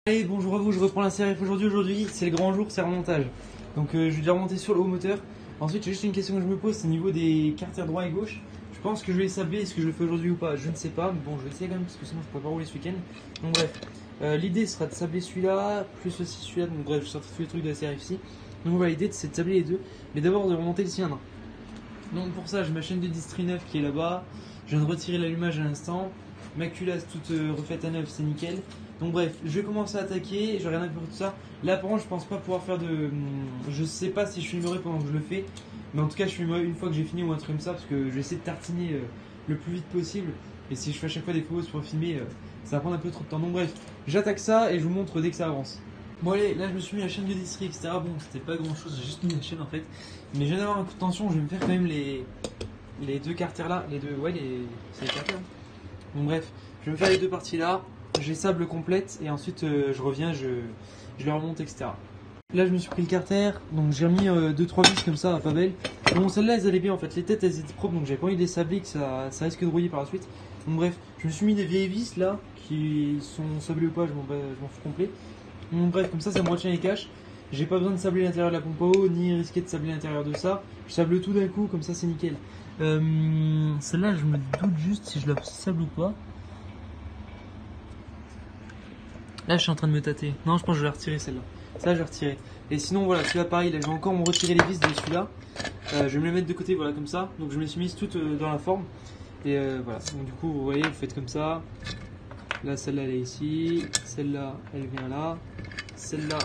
Allez, bonjour à vous, je reprends la CRF aujourd'hui, c'est le grand jour, c'est le remontage. Donc je vais déjà remonter sur le haut moteur. Ensuite j'ai juste une question que je me pose, c'est au niveau des carters droit et gauche. Je pense que je vais les sabler, est-ce que je le fais aujourd'hui ou pas, je ne sais pas, mais bon je vais essayer quand même parce que sinon je pourrais pas rouler ce week-end. Donc bref, l'idée sera de sabler celui-là, plus aussi celui-là, donc bref je sortir tous les trucs de la CRF ici. Donc voilà, l'idée c'est de sabler les deux, mais d'abord de remonter le cylindre. Donc pour ça j'ai ma chaîne de distri neuf qui est là-bas, je viens de retirer l'allumage à l'instant, ma culasse toute refaite à neuf, c'est nickel. Donc bref, je vais commencer à attaquer, je regarde un peu tout ça. Là par contre je pense pas pouvoir faire de... Je sais pas si je filmerai pendant que je le fais, mais en tout cas je filmerai une fois que j'ai fini ou un truc comme ça, parce que je vais essayer de tartiner le plus vite possible. Et si je fais à chaque fois des pauses pour filmer, ça va prendre un peu trop de temps. Donc bref, j'attaque ça et je vous montre dès que ça avance. Bon allez, là je me suis mis la chaîne de distri, etc. Bon c'était pas grand chose, j'ai juste mis la chaîne en fait. Mais je viens d'avoir un coup de tension, je vais me faire quand même les deux carters là, c'est les carters. Donc bref, je vais me faire les deux parties là. Je les sable complète et ensuite je reviens, je les remonte, etc. Là je me suis pris le carter, donc j'ai remis 2-3 vis comme ça, pas belle. Bon celles-là elles allaient bien en fait, les têtes elles étaient propres donc j'avais pas envie de les sabler, que ça risque de rouiller par la suite. Donc bref, je me suis mis des vieilles vis là, qui sont sablées ou pas, je m'en fous complet. Donc bref, comme ça me retient les caches. J'ai pas besoin de sabler l'intérieur de la pompe à eau, ni risquer de sabler l'intérieur de ça. Je sable tout d'un coup, comme ça c'est nickel. Celle-là je me doute juste si je la sable ou pas. Là je suis en train de me tâter. Non je pense que je vais la retirer celle-là. Ça je vais retirer. Et sinon voilà, celui-là pareil, là je vais encore me retirer les vis de celui-là. Je vais me les mettre de côté, voilà comme ça. Donc je me les suis mises toutes dans la forme. Et voilà, donc du coup vous voyez, vous faites comme ça. Là celle-là elle est ici. Celle-là elle vient là. Celle-là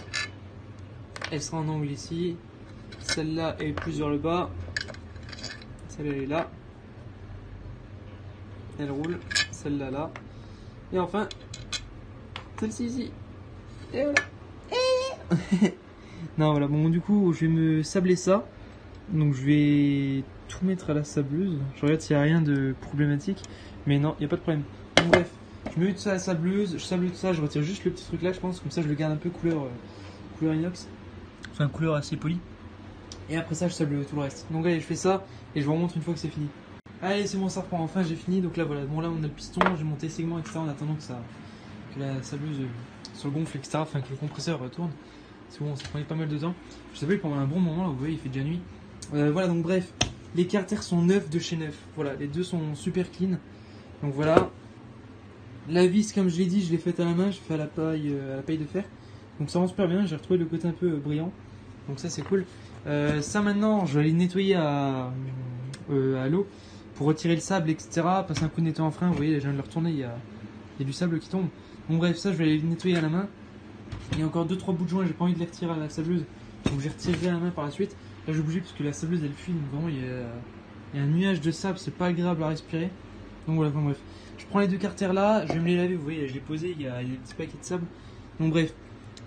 elle sera en angle ici. Celle-là elle est plus vers le bas. Celle-là elle est là. Elle roule. Celle-là là. Et enfin celle-ci ici. Et voilà. Non voilà, bon du coup je vais me sabler ça. Donc je vais tout mettre à la sableuse. Je regarde s'il n'y a rien de problématique. Mais non, il n'y a pas de problème. Donc bref, je mets tout ça à la sableuse, je sable tout ça, je retire juste le petit truc là je pense. Comme ça je le garde un peu couleur inox. Enfin couleur assez polie. Et après ça je sable tout le reste. Donc allez je fais ça et je vous remontre une fois que c'est fini. Allez c'est bon, ça reprend, enfin j'ai fini. Donc là voilà, bon là on a le piston, j'ai monté le segment etc. en attendant que la sableuse se gonfle etc. Enfin que le compresseur tourne. C'est bon, ça prenait pas mal de temps. Je savais pendant un bon moment là, vous voyez il fait déjà nuit. Voilà donc bref, les carters sont neufs de chez neuf. Voilà, les deux sont super clean. Donc voilà. La vis comme je l'ai dit, je l'ai faite à la main, je fais à la paille de fer. Donc ça rend super bien, j'ai retrouvé le côté un peu brillant. Donc ça c'est cool. Ça maintenant je vais aller nettoyer à l'eau pour retirer le sable etc. Passer un coup de nettoyant en frein, vous voyez je viens de le retourner, il y a du sable qui tombe. Donc bref, ça je vais aller le nettoyer à la main. Il y a encore 2-3 bouts de joint, j'ai pas envie de les retirer à la sableuse. Donc j'ai retiré à la main par la suite. Là j'ai bougé parce que la sableuse elle fuit, donc vraiment il y a un nuage de sable, c'est pas agréable à respirer. Donc voilà, enfin bref. Je prends les deux carters là, je vais me les laver, vous voyez, je les ai posés, il y a des petits paquets de sable. Donc bref,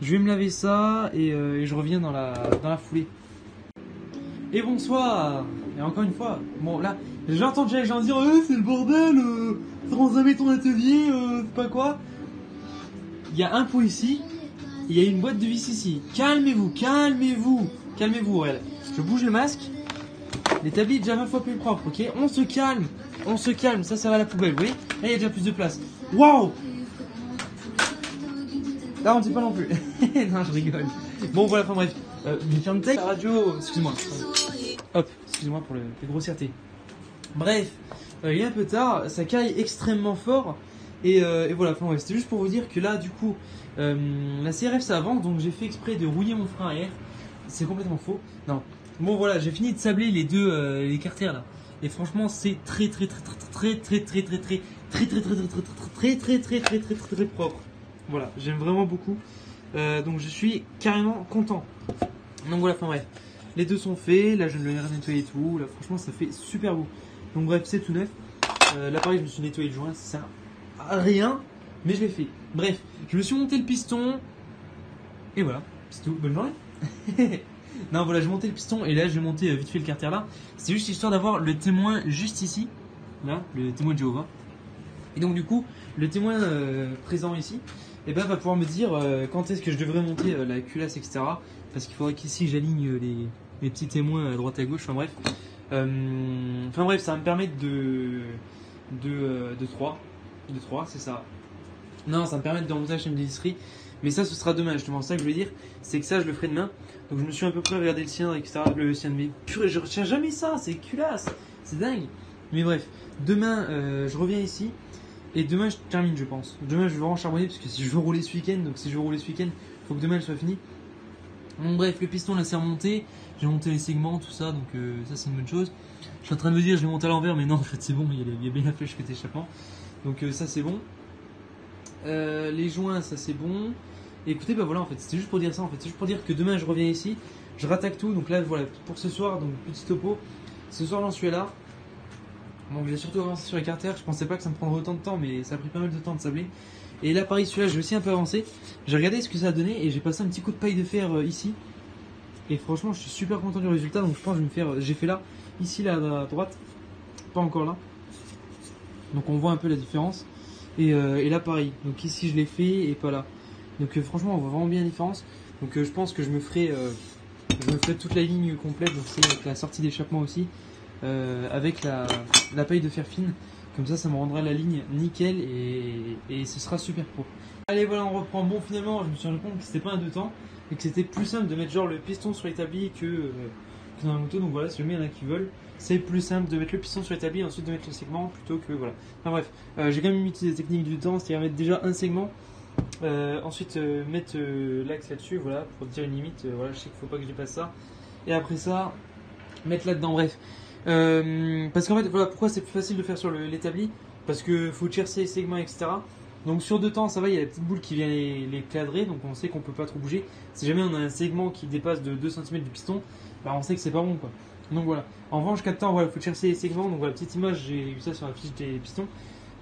je vais me laver ça et je reviens dans la foulée. Et bonsoir. Et encore une fois, bon là, j'entends déjà les gens dire c'est le bordel, transformer ton atelier, c'est pas quoi. Il y a un pot ici, il y a une boîte de vis ici. Calmez-vous, calmez-vous, calmez-vous, Aurel. Je bouge le masque. L'établi est déjà 20 fois plus propre, ok? On se calme, ça va à la poubelle, vous voyez? Là il y a déjà plus de place. Waouh! Là on dit pas non plus. Non je rigole. Bon voilà, enfin bref. La radio, excuse-moi. Hop, excuse-moi pour les grossièretés. Bref, il est un peu tard, ça caille extrêmement fort. Et voilà, enfin, ouais, c'était juste pour vous dire que là, du coup, la CRF ça avance, donc j'ai fait exprès de rouiller mon frein arrière. C'est complètement faux. Non. Bon voilà, j'ai fini de sabler les deux les carters là. Et franchement, c'est très propre. Voilà, j'aime vraiment beaucoup. Donc je suis carrément content. Donc voilà, enfin bref. Les deux sont faits, là je viens de le nettoyer et tout. Là franchement ça fait super beau. Donc bref, c'est tout neuf. Là pareil, je me suis nettoyé le joint, ça sert à rien, mais je l'ai fait. Bref, je me suis monté le piston. Et voilà, c'est tout. Bonne journée. Non voilà, j'ai monté le piston et là je vais monter vite fait le carter là. C'est juste histoire d'avoir le témoin juste ici. Là, le témoin de Jéhovah. Et donc du coup, le témoin présent ici, et ben, va pouvoir me dire quand est-ce que je devrais monter la culasse, etc. Parce qu'il faudrait qu'ici j'aligne les petits témoins à droite à gauche, enfin bref. Enfin bref, ça va me permettre de 3, c'est ça. Non, ça me permet de remonter la chaîne d'industrie. Mais ça, ce sera demain, justement. C'est ça que je veux dire, c'est que ça, je le ferai demain. Donc je me suis un peu près regardé le cylindre, etc. Le cylindre, mais purée, je retiens jamais ça, c'est culasse, c'est dingue. Mais bref, demain, je reviens ici. Et demain, je termine, je pense. Demain, je vais vraiment charbonner, parce que si je veux rouler ce week-end, donc si je veux rouler ce week-end, il faut que demain, elle soit finie. Donc bref, le piston là c'est remonté, j'ai monté les segments, tout ça, donc ça c'est une bonne chose. Je suis en train de me dire je l'ai monté à l'envers, mais non en fait c'est bon, il y a bien la flèche côté échappement. Donc ça c'est bon. Les joints ça c'est bon. Et écoutez bah voilà en fait, c'était juste pour dire ça en fait, c'est juste pour dire que demain je reviens ici, je rattaque tout, donc là voilà, pour ce soir, donc petit topo, ce soir j'en suis là. Donc j'ai surtout avancé sur les carters, je pensais pas que ça me prendrait autant de temps, mais ça a pris pas mal de temps de sabler. Et là pareil celui-là j'ai aussi un peu avancé, j'ai regardé ce que ça a donné et j'ai passé un petit coup de paille de fer ici. Et franchement je suis super content du résultat, donc je pense que je vais me faire, j'ai fait là, ici là à droite, pas encore là. Donc on voit un peu la différence. Et là pareil, donc ici je l'ai fait et pas là. Donc franchement on voit vraiment bien la différence. Donc je pense que je me ferai toute la ligne complète, donc c'est avec la sortie d'échappement aussi, avec la paille de fer fine. Comme ça me rendra la ligne nickel et ce sera super pro. Allez voilà, on reprend. Bon finalement je me suis rendu compte que c'était pas un deux temps et que c'était plus simple de mettre genre le piston sur l'établi que dans la moto. Donc voilà, si jamais il y en a qui veulent, c'est plus simple de mettre le piston sur l'établi et ensuite de mettre le segment plutôt que voilà. Enfin bref, j'ai quand même utilisé des techniques du temps, c'est-à-dire mettre déjà un segment, ensuite mettre l'axe là-dessus, voilà, pour dire une limite, voilà, je sais qu'il faut pas que je dépasse ça. Et après ça, mettre là-dedans, bref. Parce qu'en fait, voilà pourquoi c'est plus facile de faire sur l'établi, parce que faut chercher les segments, etc. Donc sur deux temps, ça va, il y a la petite boule qui vient les cadrer, donc on sait qu'on peut pas trop bouger. Si jamais on a un segment qui dépasse de 2 cm du piston, bah on sait que c'est pas bon quoi. Donc voilà. En revanche, 4 temps, voilà, faut chercher les segments. Donc voilà, petite image, j'ai vu ça sur la fiche des pistons.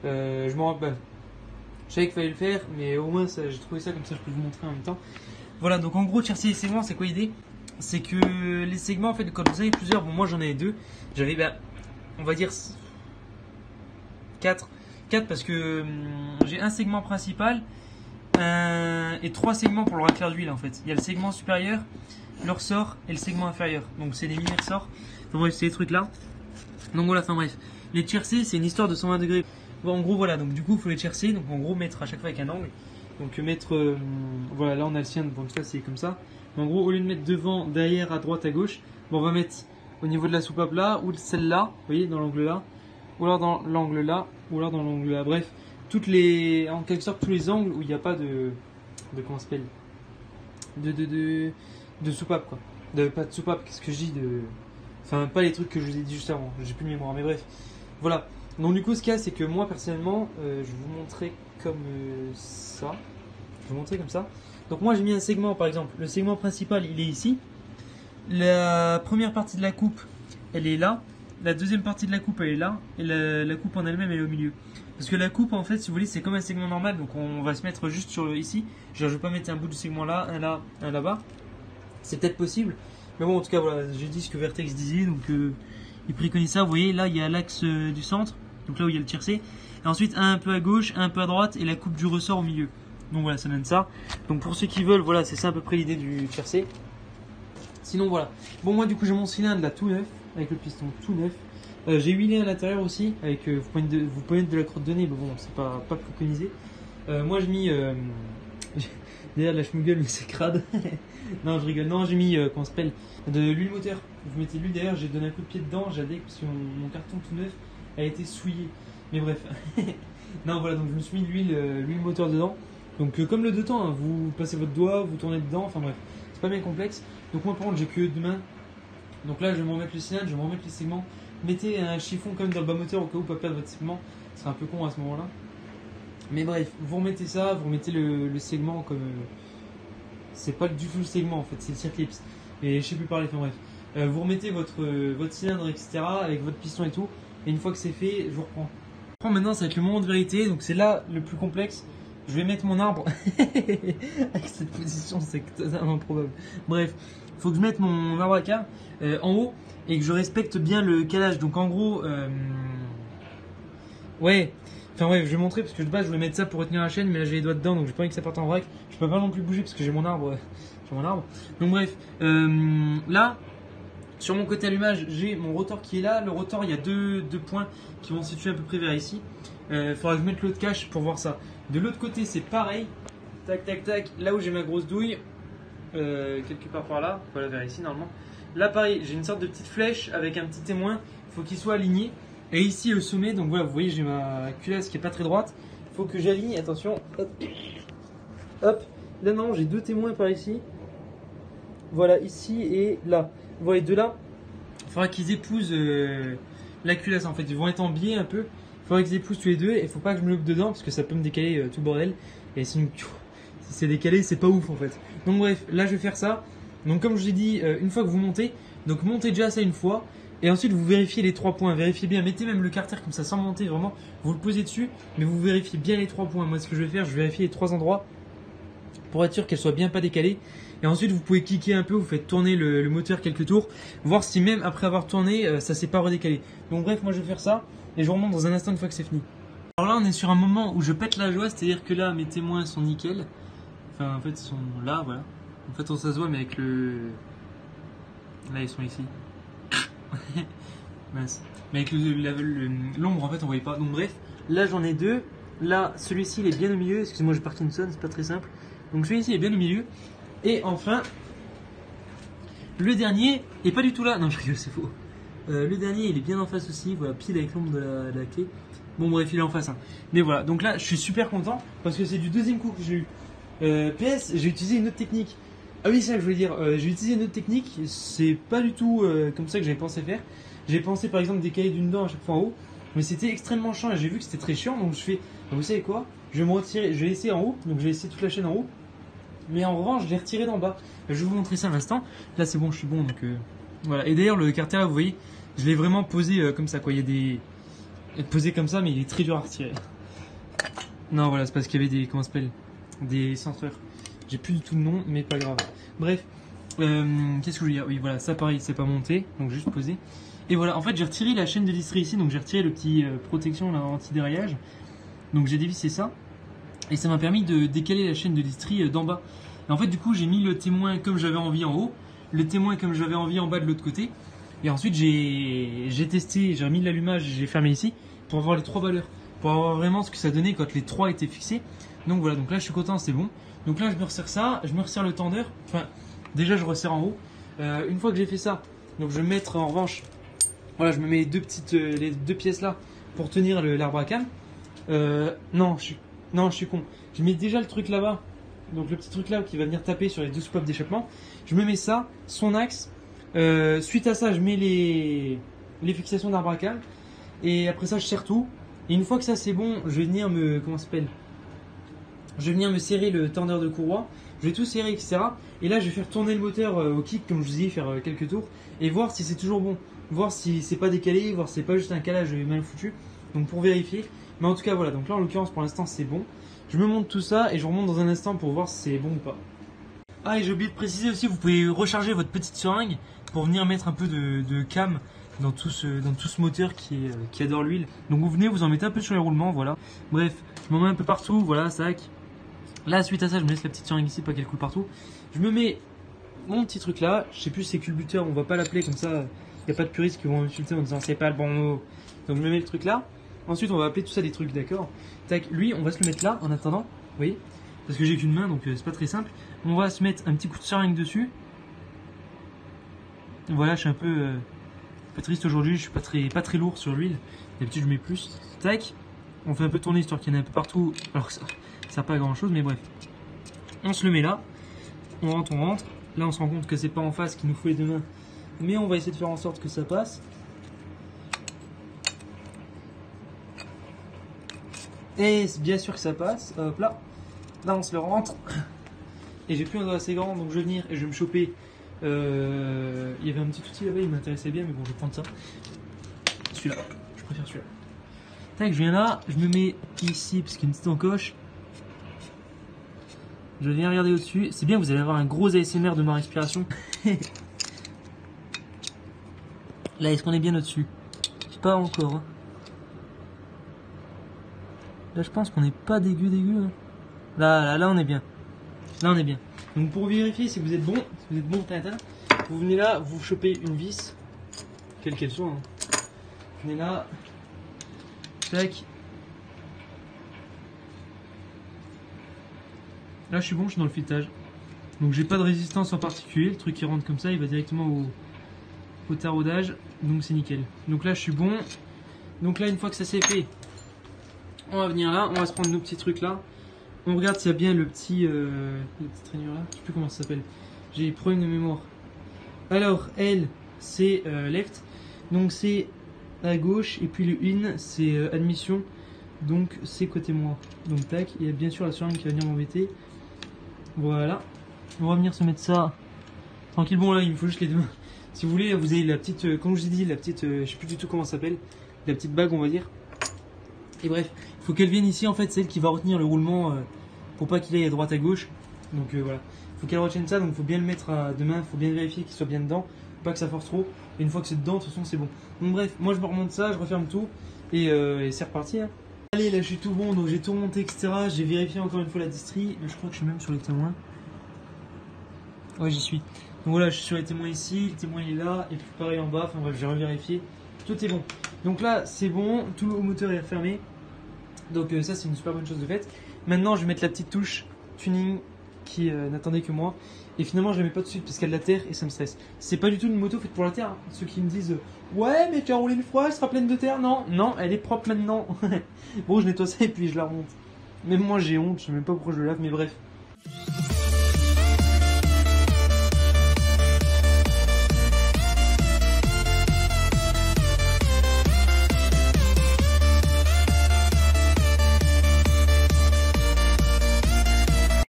Je me rappelle, je savais qu'il fallait le faire, mais au moins j'ai trouvé ça comme ça, je peux vous montrer en même temps. Voilà, donc en gros, chercher les segments, c'est quoi l'idée? C'est que les segments, en fait, quand vous avez plusieurs, bon moi j'en avais deux, j'avais, on va dire 4 parce que j'ai un segment principal et 3 segments pour le racleur d'huile en fait. Il y a le segment supérieur, le ressort et le segment inférieur. Donc c'est des mini ressorts. Enfin bref, c'est les trucs là. Donc voilà, enfin bref. Les tiercés, c'est une histoire de 120 degrés. Bon, en gros voilà, donc du coup il faut les tiercer. Donc en gros mettre à chaque fois avec un angle. Donc mettre, voilà, là on a le sien, donc ça c'est comme ça. Mais en gros, au lieu de mettre devant, derrière, à droite, à gauche, bon, on va mettre au niveau de la soupape là, ou celle-là, vous voyez, dans l'angle là, ou alors dans l'angle là, ou alors dans l'angle là. Bref, en quelque sorte, tous les angles où il n'y a pas de comment ça s'appelle, de soupape quoi. Pas de soupape, qu'est-ce que je dis enfin, pas les trucs que je vous ai dit juste avant, j'ai plus de mémoire, mais bref. Voilà. Donc du coup, ce qu'il y a, c'est que moi, personnellement, je vais vous montrer comme ça. Je vais vous montrer comme ça. Donc moi j'ai mis un segment par exemple, le segment principal il est ici, la première partie de la coupe elle est là, la deuxième partie de la coupe elle est là, et la coupe en elle-même elle est au milieu. Parce que la coupe en fait si vous voulez c'est comme un segment normal, donc on va se mettre juste sur ici, genre je vais pas mettre un bout de segment là, un là, un là-bas, c'est peut-être possible, mais bon en tout cas voilà, j'ai dit ce que Vertex disait, donc il préconise ça, vous voyez là il y a l'axe du centre, donc là où il y a le tiercé, et ensuite un peu à gauche, un peu à droite, et la coupe du ressort au milieu. Donc voilà, ça donne ça. Donc pour ceux qui veulent, voilà, c'est ça à peu près l'idée du tiercé. Sinon voilà. Bon moi du coup j'ai mon cylindre là tout neuf, avec le piston tout neuf. J'ai huilé à l'intérieur aussi, avec vous pouvez mettre de la crotte de nez, mais bon c'est pas préconisé. Moi j'ai mis d'ailleurs là je me gueule mais c'est crade. Non je rigole, non j'ai mis comment ça s'appelle, de l'huile moteur. Vous mettez de l'huile, d'ailleurs j'ai donné un coup de pied dedans, j'adore parce que mon carton tout neuf a été souillé. Mais bref. Non voilà, donc je me suis mis de l'huile moteur dedans. Donc comme le deux temps, hein, vous passez votre doigt, vous tournez dedans, enfin bref, c'est pas bien complexe. Donc moi par contre j'ai que deux mains. Donc là je vais me remettre le cylindre, je vais me remettre les segments. Mettez un chiffon quand même dans le bas moteur au cas où pas perdre votre segment. Ce serait un peu con à ce moment là. Mais bref, vous remettez ça, vous remettez le segment comme... c'est pas du tout le segment en fait, c'est le circlips. Et je sais plus parler, enfin bref. Vous remettez votre cylindre etc. avec votre piston et tout. Et une fois que c'est fait, je vous reprends. Maintenant ça va être le moment de vérité, donc c'est là le plus complexe. Je vais mettre mon arbre avec cette position, c'est totalement improbable. Bref, il faut que je mette mon arbre à carte en haut et que je respecte bien le calage. Donc en gros, ouais, enfin ouais, je vais montrer parce que de base je voulais mettre ça pour retenir la chaîne, mais là j'ai les doigts dedans donc j'ai pas envie que ça parte en vrac. Je peux pas non plus bouger parce que j'ai mon arbre. Donc bref, là. Sur mon côté allumage, j'ai mon rotor qui est là. Le rotor, il y a deux points qui vont se situer à peu près vers ici. Il faudra que je mette l'autre cache pour voir ça. De l'autre côté, c'est pareil. Tac, tac, tac. Là où j'ai ma grosse douille, quelque part par là, voilà, vers ici normalement. Là, pareil, j'ai une sorte de petite flèche avec un petit témoin. Il faut qu'il soit aligné. Et ici, le sommet, donc voilà, vous voyez, j'ai ma culasse qui est pas très droite. Il faut que j'aligne. Attention. Hop. Hop. Là, non, j'ai 2 témoins par ici. Voilà, ici et là. Vous voyez, de là, il faudra qu'ils épousent la culasse en fait. Ils vont être en biais un peu. Il faudra qu'ils épousent tous les deux. Et il faut pas que je me loupe dedans parce que ça peut me décaler tout le bordel. Et si c'est décalé, c'est pas ouf en fait. Donc bref, là je vais faire ça. Donc comme je vous ai dit, une fois que vous montez, donc montez déjà ça une fois. Et ensuite vous vérifiez les 3 points. Vérifiez bien, mettez même le carter comme ça sans monter vraiment. Vous le posez dessus, mais vous vérifiez bien les 3 points. Moi ce que je vais faire, je vais vérifier les 3 endroits pour être sûr qu'elle soit bien pas décalée. Et ensuite vous pouvez cliquer un peu, vous faites tourner le moteur quelques tours, voir si même après avoir tourné ça s'est pas redécalé. Donc bref, moi je vais faire ça et je vous remonte dans un instant une fois que c'est fini. Alors là on est sur un moment où je pète la joie, c'est-à-dire que là mes témoins sont nickel. Enfin en fait ils sont là, voilà. En fait on ça se voit mais avec le... Là ils sont ici. Mince. Mais avec l'ombre en fait on voyait pas. Donc bref, là j'en ai 2. Là celui-ci il est bien au milieu, excusez-moi j'ai Parkinson, c'est pas très simple. Donc celui-ci il est bien au milieu. Et enfin, le dernier est pas du tout là. Non, je rigole, c'est faux. Le dernier, il est bien en face aussi. Voilà, pile avec l'ombre de la clé. Bon, bref, il est en face. Hein. Mais voilà, donc là, je suis super content parce que c'est du 2e coup que j'ai eu. PS, j'ai utilisé une autre technique. Ah oui, c'est ça que je voulais dire. J'ai utilisé une autre technique. C'est pas du tout comme ça que j'avais pensé faire. J'ai pensé par exemple décaler d'une dent à chaque fois en haut. Mais c'était extrêmement chiant et j'ai vu que c'était très chiant. Donc je fais, vous savez quoi? Je vais me retirer, je vais laisser en haut. Donc je vais laisser toute la chaîne en haut. Mais en revanche, je l'ai retiré d'en bas. Je vais vous montrer ça un instant. Là, c'est bon, je suis bon. Donc voilà. Et d'ailleurs, le carter là, vous voyez, je l'ai vraiment posé comme ça. Quoi. Il y a des. Posé comme ça, mais il est très dur à retirer. Non, voilà, c'est parce qu'il y avait des. Comment ça s'appelle? Des centreurs. J'ai plus du tout le nom, mais pas grave. Bref. Qu'est-ce que je voulais dire? Oui, voilà, ça pareil, c'est pas monté. Donc juste posé. Et voilà, en fait, j'ai retiré la chaîne de listrie ici. Donc j'ai retiré le petit protection, là, anti-déraillage. Donc j'ai dévissé ça. Et ça m'a permis de décaler la chaîne de listrie d'en bas. Et en fait, du coup, j'ai mis le témoin comme j'avais envie en haut, le témoin comme j'avais envie en bas de l'autre côté. Et ensuite, j'ai testé, j'ai remis l'allumage, j'ai fermé ici pour avoir les 3 valeurs, pour avoir vraiment ce que ça donnait quand les 3 étaient fixés. Donc voilà, donc là, je suis content, c'est bon. Donc là, je me resserre ça, je me resserre le tendeur. Enfin, déjà, je resserre en haut. Une fois que j'ai fait ça, donc je vais mettre en revanche, voilà, je me mets les 2 pièces là pour tenir l'arbre à cam. Non, je suis con. Je mets déjà le truc là-bas. Donc le petit truc là qui va venir taper sur les 2 soupapes d'échappement. Je me mets ça, son axe. Suite à ça, je mets les fixations d'arbre à cam. Et après ça, je serre tout. Et une fois que ça c'est bon, je vais venir me... Comment ça s'appelle? Je vais venir me serrer le tendeur de courroie. Je vais tout serrer, etc. Et là, je vais faire tourner le moteur au kick, comme je vous ai dit, faire quelques tours. Et voir si c'est toujours bon. Voir si c'est pas décalé, voir si c'est pas juste un calage mal foutu. Donc pour vérifier. Mais en tout cas, voilà. Donc là, en l'occurrence, pour l'instant, c'est bon. Je me monte tout ça et je remonte dans un instant pour voir si c'est bon ou pas. Ah, et j'ai oublié de préciser aussi, vous pouvez recharger votre petite seringue pour venir mettre un peu de cam dans tout ce moteur qui adore l'huile. Donc vous venez, vous en mettez un peu sur les roulements, voilà. Bref, je m'en mets un peu partout, voilà, sac. Là, suite à ça, je me laisse la petite seringue ici, pas qu'elle coule partout. Je me mets mon petit truc là, je sais plus si c'est culbuteur, on va pas l'appeler comme ça. Il n'y a pas de puristes qui vont m'insulter en disant c'est pas le bon mot. Donc je me mets le truc là. Ensuite, on va appeler tout ça des trucs, d'accord? Tac, lui, on va se le mettre là en attendant, vous voyez? Parce que j'ai qu'une main, donc c'est pas très simple. On va se mettre un petit coup de seringue dessus. Voilà, je suis un peu triste aujourd'hui, je suis pas très lourd sur l'huile. D'habitude, je mets plus. Tac, on fait un peu tourner histoire qu'il y en ait un peu partout. Alors que ça sert pas à grand chose, mais bref. On se le met là. On rentre, on rentre. Là, on se rend compte que c'est pas en face qu'il nous faut les 2 mains. Mais on va essayer de faire en sorte que ça passe. Et c'est bien sûr que ça passe. Hop là. Là, on se le rentre. Et j'ai plus un doigt assez grand, donc je vais venir et je vais me choper. Il y avait un petit outil là-bas, il m'intéressait bien, mais bon, je vais prendre ça. Celui-là, je préfère celui-là. Tac, je viens là, je me mets ici, parce qu'il y a une petite encoche. Je viens regarder au-dessus. C'est bien, vous allez avoir un gros ASMR de ma respiration. Là, est-ce qu'on est bien au-dessus? Pas encore. Hein. Là, je pense qu'on n'est pas dégueu. Hein. Là, on est bien. Là, on est bien. Donc, pour vérifier si vous êtes bon, vous venez là, vous chopez une vis, quelle qu'elle soit. Hein. Vous venez là, tac. Là je suis bon, je suis dans le filetage. Donc j'ai pas de résistance en particulier, le truc qui rentre comme ça il va directement au taraudage, donc c'est nickel. Donc là je suis bon. Donc là une fois que ça c'est fait, on va venir là, on va se prendre nos petits trucs là. On regarde s'il y a bien le petit rainure là, je sais plus comment ça s'appelle. J'ai des problèmes de mémoire. Alors elle c'est left, donc c'est à gauche, et puis le in c'est admission, donc c'est côté moi. Donc tac, il y a bien sûr la seringue qui va venir m'embêter. Voilà, on va venir se mettre ça tranquille. Bon là il me faut juste les deux mains. Si vous voulez, vous avez la petite, comme je vous ai dit, la petite, je sais plus du tout comment ça s'appelle, la petite bague on va dire. Et bref, il faut qu'elle vienne ici en fait, c'est elle qui va retenir le roulement pour pas qu'il aille à droite à gauche. Donc voilà, il faut qu'elle retienne ça, donc il faut bien le mettre à deux mains, il faut bien vérifier qu'il soit bien dedans, faut pas que ça force trop. Et une fois que c'est dedans, de toute façon c'est bon. Donc bref, moi je me remonte ça, je referme tout et c'est reparti. Hein. Allez, là je suis tout bon, donc j'ai tout remonté, etc. J'ai vérifié encore une fois la distrie, je crois que je suis même sur les témoins. Ouais, j'y suis. Donc voilà, je suis sur les témoins ici, le témoin il est là, et puis pareil en bas, enfin bref, j'ai revérifié. Tout est bon. Donc là, c'est bon, tout le moteur est refermé. Donc ça, c'est une super bonne chose de faite. Maintenant, je vais mettre la petite touche tuning qui n'attendait que moi. Et finalement, je la mets pas tout de suite parce qu'il y a de la terre et ça me stresse. C'est pas du tout une moto faite pour la terre. Hein. Ceux qui me disent ouais, mais tu as roulé une fois, elle sera pleine de terre. Non, non, elle est propre maintenant. Bon, je nettoie ça et puis je la remonte. Même moi, j'ai honte, je sais même pas pourquoi je le lave, mais bref.